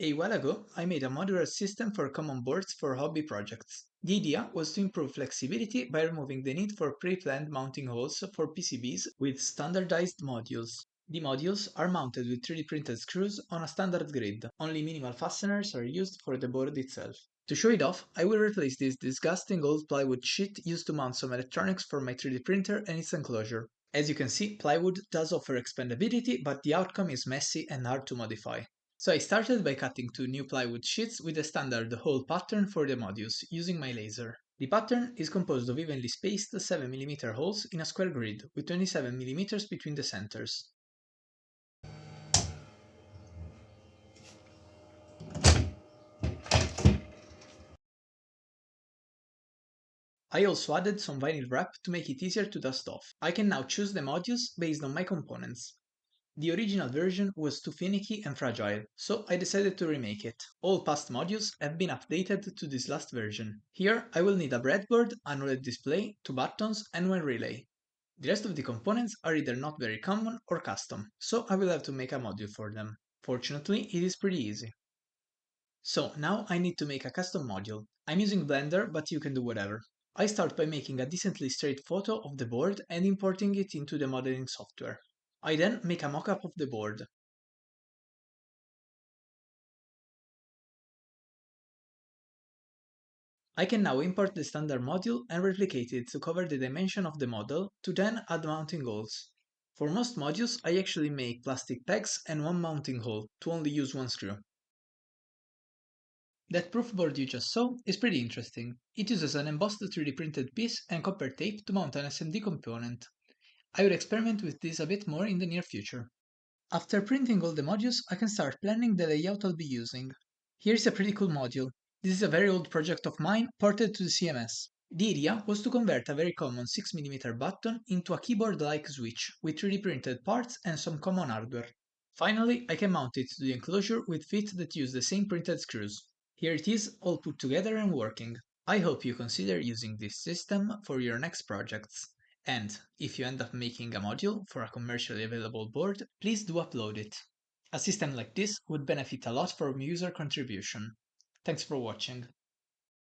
A while ago, I made a modular system for common boards for hobby projects. The idea was to improve flexibility by removing the need for pre-planned mounting holes for PCBs with standardized modules. The modules are mounted with 3D printed screws on a standard grid. Only minimal fasteners are used for the board itself. To show it off, I will replace this disgusting old plywood sheet used to mount some electronics for my 3D printer and its enclosure. As you can see, plywood does offer expandability, but the outcome is messy and hard to modify. So I started by cutting two new plywood sheets with a standard hole pattern for the modules, using my laser. The pattern is composed of evenly spaced 7 mm holes in a square grid, with 27 mm between the centers. I also added some vinyl wrap to make it easier to dust off. I can now choose the modules based on my components. The original version was too finicky and fragile, so I decided to remake it. All past modules have been updated to this last version. Here I will need a breadboard, an OLED display, two buttons, and one relay. The rest of the components are either not very common or custom, so I will have to make a module for them. Fortunately, it is pretty easy. So now I need to make a custom module. I'm using Blender, but you can do whatever. I start by making a decently straight photo of the board and importing it into the modeling software. I then make a mockup of the board. I can now import the standard module and replicate it to cover the dimension of the model to then add mounting holes. For most modules, I actually make plastic pegs and one mounting hole to only use one screw. That proof board you just saw is pretty interesting. It uses an embossed 3D printed piece and copper tape to mount an SMD component. I will experiment with this a bit more in the near future. After printing all the modules, I can start planning the layout I'll be using. Here's a pretty cool module. This is a very old project of mine ported to the CMS. The idea was to convert a very common 6 mm button into a keyboard-like switch with 3D printed parts and some common hardware. Finally, I can mount it to the enclosure with feet that use the same printed screws. Here it is, all put together and working. I hope you consider using this system for your next projects. And if you end up making a module for a commercially available board, please do upload it. A system like this would benefit a lot from user contribution. Thanks for watching.